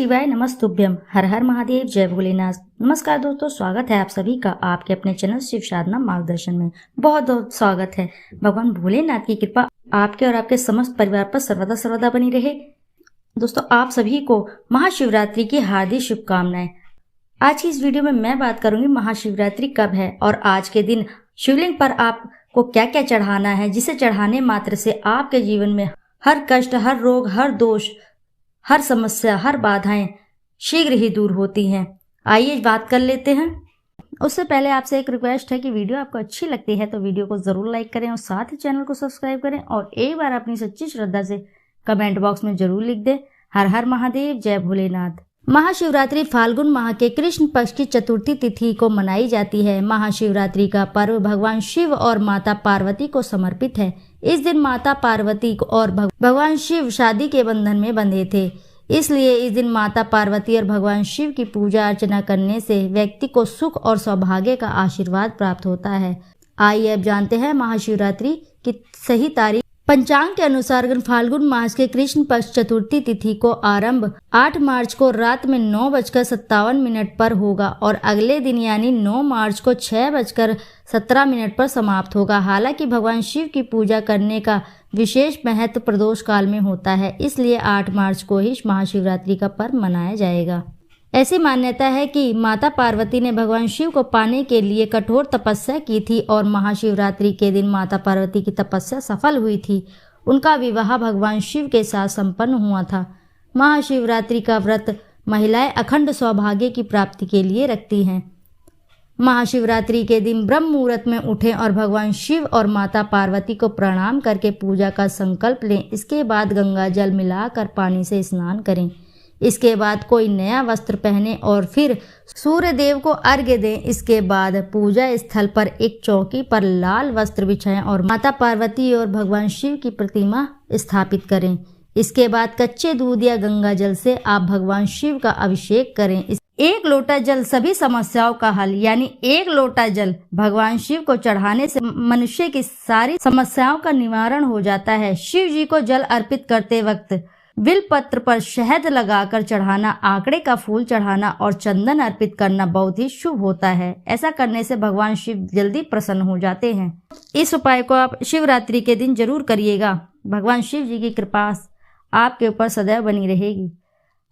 शिवाय नमस्तुभ्यम। हर हर महादेव, जय भोलेनाथ। नमस्कार दोस्तों, स्वागत है आप सभी का आपके अपने चैनल शिव साधना मार्गदर्शन में। बहुत बहुत स्वागत है। भगवान भोलेनाथ की कृपा आपके और आपके समस्त परिवार पर सर्वदा सर्वदा बनी रहे। दोस्तों, आप सभी को महाशिवरात्रि की हार्दिक शुभकामनाएं। आज की इस वीडियो में मैं बात करूंगी महाशिवरात्रि कब है और आज के दिन शिवलिंग पर आपको क्या क्या चढ़ाना है, जिसे चढ़ाने मात्र से आपके जीवन में हर कष्ट, हर रोग, हर दोष, हर समस्या, हर बाधाएं शीघ्र ही दूर होती हैं। आइए बात कर लेते हैं। उससे पहले आपसे एक रिक्वेस्ट है कि वीडियो आपको अच्छी लगती है तो वीडियो को जरूर लाइक करें और साथ ही चैनल को सब्सक्राइब करें और एक बार अपनी सच्ची श्रद्धा से कमेंट बॉक्स में जरूर लिख दें, हर हर महादेव, जय भोलेनाथ। महाशिवरात्रि फाल्गुन माह के कृष्ण पक्ष की चतुर्थी तिथि को मनाई जाती है। महाशिवरात्रि का पर्व भगवान शिव और माता पार्वती को समर्पित है। इस दिन माता पार्वती और भगवान शिव शादी के बंधन में बंधे थे, इसलिए इस दिन माता पार्वती और भगवान शिव की पूजा अर्चना करने से व्यक्ति को सुख और सौभाग्य का आशीर्वाद प्राप्त होता है। आइए अब जानते हैं महाशिवरात्रि की सही तारीख। पंचांग के अनुसार फाल्गुन मास के कृष्ण पक्ष चतुर्थी तिथि को आरंभ 8 मार्च को रात में 9:57 पर होगा और अगले दिन यानी 9 मार्च को 6:17 पर समाप्त होगा। हालांकि भगवान शिव की पूजा करने का विशेष महत्व प्रदोष काल में होता है, इसलिए 8 मार्च को ही महाशिवरात्रि का पर्व मनाया जाएगा। ऐसी मान्यता है कि माता पार्वती ने भगवान शिव को पाने के लिए कठोर तपस्या की थी और महाशिवरात्रि के दिन माता पार्वती की तपस्या सफल हुई थी। उनका विवाह भगवान शिव के साथ संपन्न हुआ था। महाशिवरात्रि का व्रत महिलाएं अखंड सौभाग्य की प्राप्ति के लिए रखती हैं। महाशिवरात्रि के दिन ब्रह्म मुहूर्त में उठें और भगवान शिव और माता पार्वती को प्रणाम करके पूजा का संकल्प लें। इसके बाद गंगा जल मिलाकर पानी से स्नान करें। इसके बाद कोई नया वस्त्र पहने और फिर सूर्य देव को अर्घ्य दें। इसके बाद पूजा स्थल पर एक चौकी पर लाल वस्त्र बिछाएं और माता पार्वती और भगवान शिव की प्रतिमा स्थापित करें। इसके बाद कच्चे दूध या गंगा जल से आप भगवान शिव का अभिषेक करें। 1 लोटा जल सभी समस्याओं का हल, यानी 1 लोटा जल भगवान शिव को चढ़ाने से मनुष्य की सारी समस्याओं का निवारण हो जाता है। शिव जी को जल अर्पित करते वक्त बिल पत्र पर शहद लगाकर चढ़ाना, आंकड़े का फूल चढ़ाना और चंदन अर्पित करना बहुत ही शुभ होता है। ऐसा करने से भगवान शिव जल्दी प्रसन्न हो जाते हैं। इस उपाय को आप शिवरात्रि के दिन जरूर करिएगा। भगवान शिव जी की कृपा आपके ऊपर सदैव बनी रहेगी।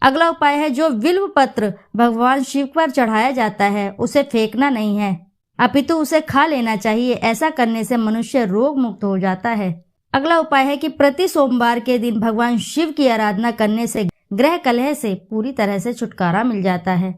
अगला उपाय है, जो बिल्व पत्र भगवान शिव पर चढ़ाया जाता है उसे फेंकना नहीं है, अपितु उसे खा लेना चाहिए। ऐसा करने से मनुष्य रोग मुक्त हो जाता है। अगला उपाय है कि प्रति सोमवार के दिन भगवान शिव की आराधना करने से ग्रह कलह से पूरी तरह से छुटकारा मिल जाता है।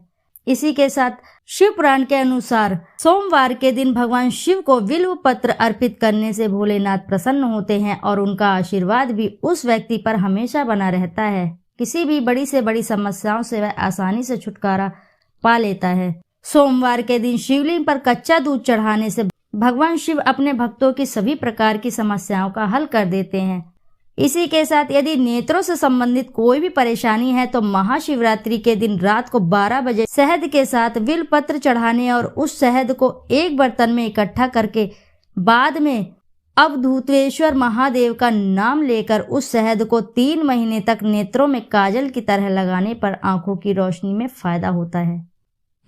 इसी के साथ शिव पुराण के अनुसार सोमवार के दिन भगवान शिव को बिल्व पत्र अर्पित करने से भोलेनाथ प्रसन्न होते हैं और उनका आशीर्वाद भी उस व्यक्ति पर हमेशा बना रहता है। किसी भी बड़ी से बड़ी समस्याओं से वह आसानी से छुटकारा पा लेता है। सोमवार के दिन शिवलिंग पर कच्चा दूध चढ़ाने से भगवान शिव अपने भक्तों की सभी प्रकार की समस्याओं का हल कर देते हैं। इसी के साथ यदि नेत्रों से संबंधित कोई भी परेशानी है तो महाशिवरात्रि के दिन रात को 12 बजे शहद के साथ बिल्व पत्र चढ़ाने और उस शहद को एक बर्तन में इकट्ठा करके बाद में अवधूतेश्वर महादेव का नाम लेकर उस शहद को 3 महीने तक नेत्रों में काजल की तरह लगाने पर आंखों की रोशनी में फायदा होता है।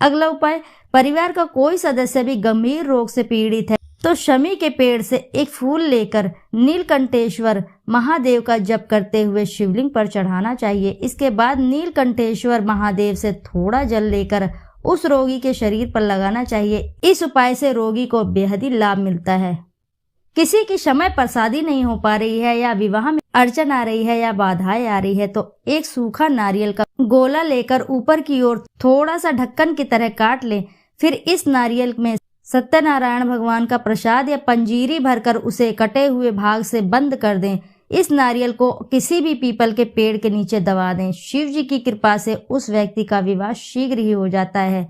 अगला उपाय, परिवार का कोई सदस्य भी गंभीर रोग से पीड़ित है तो शमी के पेड़ से एक फूल लेकर नीलकंठेश्वर महादेव का जप करते हुए शिवलिंग पर चढ़ाना चाहिए। इसके बाद नीलकंठेश्वर महादेव से थोड़ा जल लेकर उस रोगी के शरीर पर लगाना चाहिए। इस उपाय से रोगी को बेहद ही लाभ मिलता है। किसी की समय पर शादी नहीं हो पा रही है या विवाह में अड़चन आ रही है या बाधाएं आ रही है तो एक सूखा नारियल का गोला लेकर ऊपर की ओर थोड़ा सा ढक्कन की तरह काट लें। फिर इस नारियल में सत्यनारायण भगवान का प्रसाद या पंजीरी भरकर उसे कटे हुए भाग से बंद कर दें। इस नारियल को किसी भी पीपल के पेड़ के नीचे दबा दें। शिव जी की कृपा से उस व्यक्ति का विवाह शीघ्र ही हो जाता है।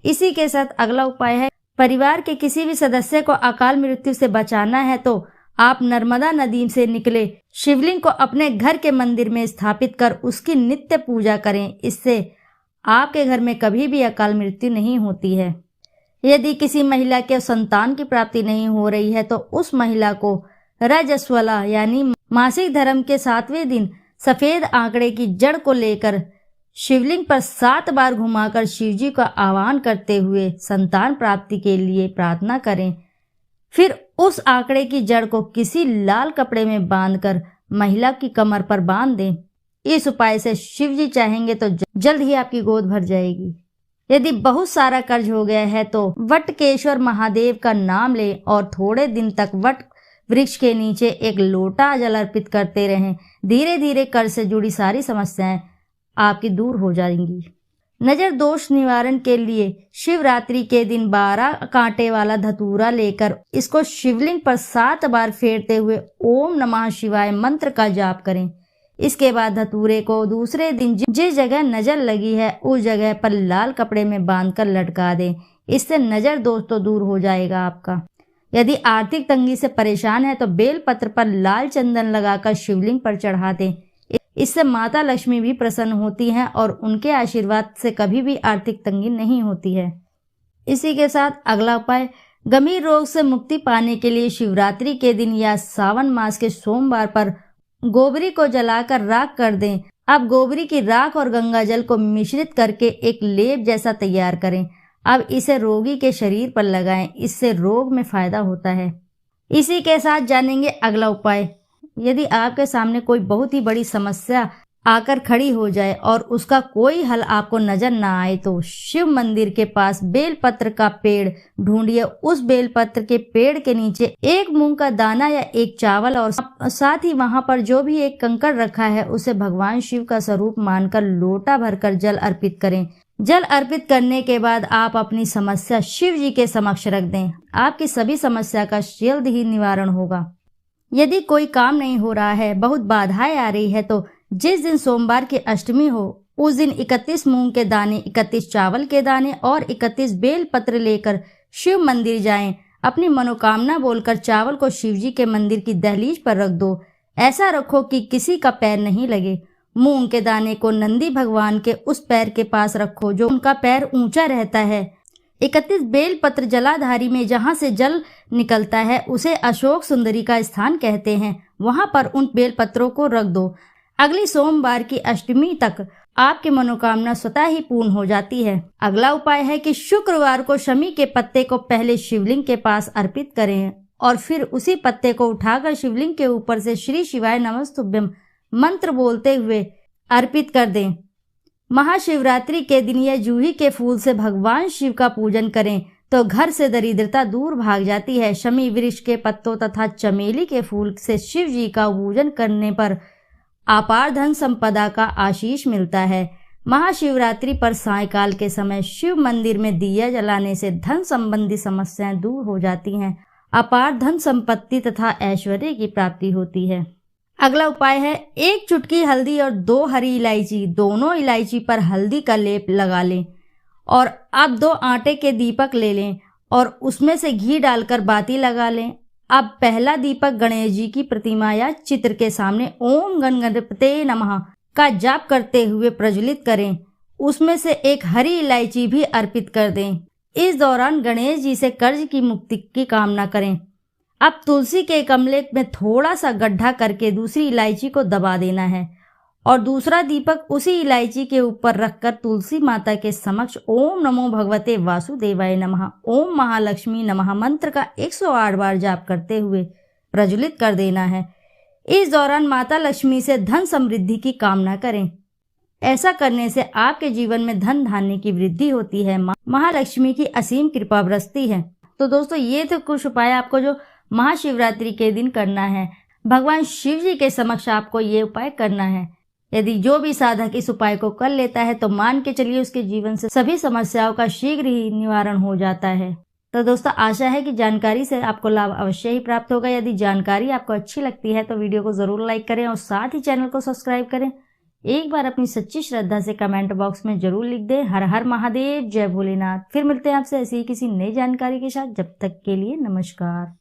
इसी के साथ अगला उपाय है, परिवार के किसी भी सदस्य को अकाल मृत्यु से बचाना है तो आप नर्मदा नदी से निकले शिवलिंग को अपने घर के मंदिर में स्थापित कर उसकी नित्य पूजा करें। इससे आपके घर में कभी भी अकाल मृत्यु नहीं होती है। यदि किसी महिला के संतान की प्राप्ति नहीं हो रही है तो उस महिला को रजस्वला यानी मासिक धर्म के 7वें दिन सफेद आंकड़े की जड़ को लेकर शिवलिंग पर 7 बार घुमाकर शिवजी का आह्वान करते हुए संतान प्राप्ति के लिए प्रार्थना करें। फिर उस आंकड़े की जड़ को किसी लाल कपड़े में बांधकर महिला की कमर पर बांध दें। इस उपाय से शिवजी चाहेंगे तो जल्द ही आपकी गोद भर जाएगी। यदि बहुत सारा कर्ज हो गया है तो वटकेश्वर महादेव का नाम लें और थोड़े दिन तक वट वृक्ष के नीचे एक लोटा जल अर्पित करते रहें। धीरे धीरे कर्ज से जुड़ी सारी समस्याएं आपकी दूर हो जाएंगी। नजर दोष निवारण के लिए शिवरात्रि के दिन 12 कांटे वाला धतूरा लेकर इसको शिवलिंग पर 7 बार फेरते हुए ओम नमः शिवाय मंत्र का जाप करें। इसके बाद धतूरे को दूसरे दिन जिस जगह नजर लगी है उस जगह पर लाल कपड़े में बांधकर लटका दें। इससे नजर दोष तो दूर हो जाएगा आपका। यदि आर्थिक तंगी से परेशान है तो बेल पत्र पर लाल चंदन लगाकर शिवलिंग पर चढ़ा दें। इससे माता लक्ष्मी भी प्रसन्न होती हैं और उनके आशीर्वाद से कभी भी आर्थिक तंगी नहीं होती है। इसी के साथ अगला उपाय, गंभीर रोग से मुक्ति पाने के लिए शिवरात्रि के दिन या सावन मास के सोमवार पर गोबरी को जलाकर राख कर दें। अब गोबरी की राख और गंगा जल को मिश्रित करके एक लेप जैसा तैयार करें। अब इसे रोगी के शरीर पर लगाएं। इससे रोग में फायदा होता है। इसी के साथ जानेंगे अगला उपाय। यदि आपके सामने कोई बहुत ही बड़ी समस्या आकर खड़ी हो जाए और उसका कोई हल आपको नजर ना आए तो शिव मंदिर के पास बेलपत्र का पेड़ ढूंढिए। उस बेलपत्र के पेड़ के नीचे एक मूंग का दाना या एक चावल और साथ ही वहां पर जो भी एक कंकड़ रखा है उसे भगवान शिव का स्वरूप मानकर लोटा भरकर जल अर्पित करें। जल अर्पित करने के बाद आप अपनी समस्या शिव जी के समक्ष रख दें। आपकी सभी समस्या का जल्द ही निवारण होगा। यदि कोई काम नहीं हो रहा है, बहुत बाधाएं आ रही है तो जिस दिन सोमवार की अष्टमी हो उस दिन 31 मूंग के दाने, 31 चावल के दाने और 31 बेल पत्र लेकर शिव मंदिर जाएं। अपनी मनोकामना बोलकर चावल को शिवजी के मंदिर की दहलीज पर रख दो। ऐसा रखो कि किसी का पैर नहीं लगे। मूंग के दाने को नंदी भगवान के उस पैर के पास रखो जो उनका पैर ऊंचा रहता है। 31 बेल पत्र जलाधारी में जहां से जल निकलता है उसे अशोक सुंदरी का स्थान कहते हैं। वहां पर उन बेल पत्रों को रख दो। अगली सोमवार की अष्टमी तक आपकी मनोकामना स्वतः ही पूर्ण हो जाती है। अगला उपाय है कि शुक्रवार को शमी के पत्ते को पहले शिवलिंग के पास अर्पित करें और फिर उसी पत्ते को उठाकर शिवलिंग के ऊपर से श्री शिवाय नमस्तुभ्यम मंत्र बोलते हुए अर्पित कर दें। महाशिवरात्रि के दिन यह जूही के फूल से भगवान शिव का पूजन करें तो घर से दरिद्रता दूर भाग जाती है। शमी वृक्ष के पत्तों तथा चमेली के फूल से शिव जी का पूजन करने पर अपार धन संपदा का आशीष मिलता है। महाशिवरात्रि पर सायंकाल के समय शिव मंदिर में दिया जलाने से धन संबंधी समस्याएं दूर हो जाती हैं। अपार धन संपत्ति तथा ऐश्वर्य की प्राप्ति होती है। अगला उपाय है, 1 चुटकी हल्दी और 2 हरी इलायची, दोनों इलायची पर हल्दी का लेप लगा लें और अब 2 आटे के दीपक ले लें और उसमें से घी डालकर बाती लगा लें। अब पहला दीपक गणेश जी की प्रतिमा या चित्र के सामने ओम गणपते नमः का जाप करते हुए प्रज्वलित करें। उसमें से एक हरी इलायची भी अर्पित कर दें। इस दौरान गणेश जी से कर्ज की मुक्ति की कामना करें। अब तुलसी के गमले में थोड़ा सा गड्ढा करके दूसरी इलायची को दबा देना है और दूसरा दीपक उसी इलायची के ऊपर रखकर तुलसी माता के समक्ष ओम नमो भगवते वासुदेवाय नमः, ओम महालक्ष्मी नमः मंत्र का 108 बार जाप करते हुए प्रज्वलित कर देना है। इस दौरान माता लक्ष्मी से धन समृद्धि की कामना करें। ऐसा करने से आपके जीवन में धन धान्य की वृद्धि होती है। महालक्ष्मी की असीम कृपा बरसती है। तो दोस्तों, ये तो कुछ उपाय आपको जो महाशिवरात्रि के दिन करना है। भगवान शिव जी के समक्ष आपको ये उपाय करना है। यदि जो भी साधक इस उपाय को कर लेता है तो मान के चलिए उसके जीवन से सभी समस्याओं का शीघ्र ही निवारण हो जाता है। तो दोस्तों, आशा है कि जानकारी से आपको लाभ अवश्य ही प्राप्त होगा। यदि जानकारी आपको अच्छी लगती है तो वीडियो को जरूर लाइक करें और साथ ही चैनल को सब्सक्राइब करें। एक बार अपनी सच्ची श्रद्धा से कमेंट बॉक्स में जरूर लिख दें, हर हर महादेव, जय भोलेनाथ। फिर मिलते हैं आपसे ऐसी ही किसी नई जानकारी के साथ। जब तक के लिए नमस्कार।